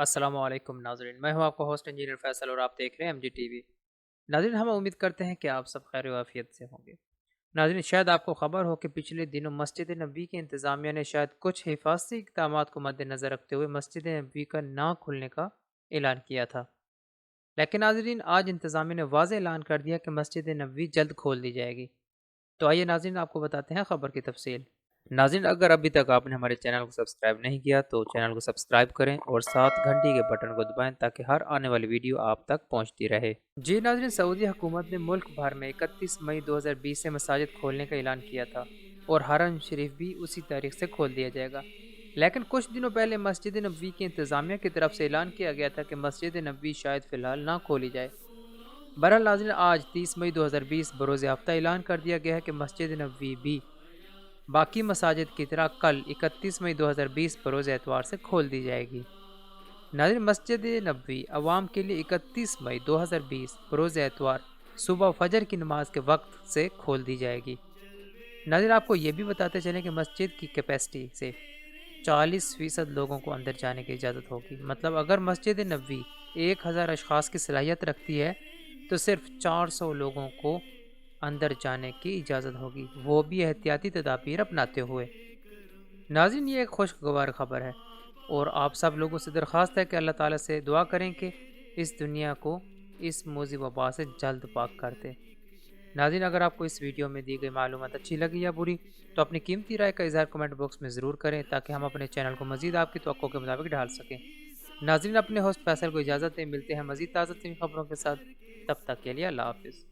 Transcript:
السلام علیکم ناظرین، میں ہوں آپ کا ہوسٹ انجینئر فیصل اور آپ دیکھ رہے ہیں ایم جی ٹی وی۔ ناظرین، ہم امید کرتے ہیں کہ آپ سب خیر و عافیت سے ہوں گے۔ ناظرین، شاید آپ کو خبر ہو کہ پچھلے دنوں مسجد نبوی کی انتظامیہ نے شاید کچھ حفاظتی اقدامات کو مد نظر رکھتے ہوئے مسجد نبوی کا نہ کھلنے کا اعلان کیا تھا، لیکن ناظرین آج انتظامیہ نے واضح اعلان کر دیا کہ مسجد نبوی جلد کھول دی جائے گی۔ تو آئیے ناظرین، آپ کو بتاتے ہیں خبر کی تفصیل۔ ناظرین، اگر ابھی تک آپ نے ہمارے چینل کو سبسکرائب نہیں کیا تو چینل کو سبسکرائب کریں اور ساتھ گھنٹی کے بٹن کو دبائیں تاکہ ہر آنے والی ویڈیو آپ تک پہنچتی رہے۔ جی ناظرین، سعودی حکومت نے ملک بھر میں 31 مئی 2020 سے مساجد کھولنے کا اعلان کیا تھا اور حرم شریف بھی اسی تاریخ سے کھول دیا جائے گا، لیکن کچھ دنوں پہلے مسجد نبوی کی انتظامیہ کی طرف سے اعلان کیا گیا تھا کہ مسجد نبوی شاید فی الحال نہ کھولی جائے۔ بہرحال ناظرین، آج 30 مئی 2020 بروز ہفتہ اعلان کر دیا گیا ہے کہ مسجد نبوی بھی باقی مساجد کی طرح کل 31 مئی 2020 بروز اتوار سے کھول دی جائے گی۔ ناظرین، مسجد نبوی عوام کے لیے 31 مئی 2020 بروز اتوار صبح فجر کی نماز کے وقت سے کھول دی جائے گی۔ ناظرین، آپ کو یہ بھی بتاتے چلیں کہ مسجد کی کیپیسٹی سے 40% لوگوں کو اندر جانے کی اجازت ہوگی، مطلب اگر مسجد نبوی 1000 اشخاص کی صلاحیت رکھتی ہے تو صرف 400 لوگوں کو اندر جانے کی اجازت ہوگی، وہ بھی احتیاطی تدابیر اپناتے ہوئے۔ ناظرین، یہ ایک خوشگوار خبر ہے اور آپ سب لوگوں سے درخواست ہے کہ اللہ تعالیٰ سے دعا کریں کہ اس دنیا کو اس موذی وبا سے جلد پاک کر دے۔ ناظرین، اگر آپ کو اس ویڈیو میں دی گئی معلومات اچھی لگی یا بری تو اپنی قیمتی رائے کا اظہار کمنٹ باکس میں ضرور کریں تاکہ ہم اپنے چینل کو مزید آپ کی توقع کے مطابق ڈھال سکیں۔ ناظرین، اپنے ہوسٹ فیصل کو اجازت دیں، ملتے ہیں مزید تازہ ترین خبروں کے ساتھ، تب تک کے لیے اللہ حافظ۔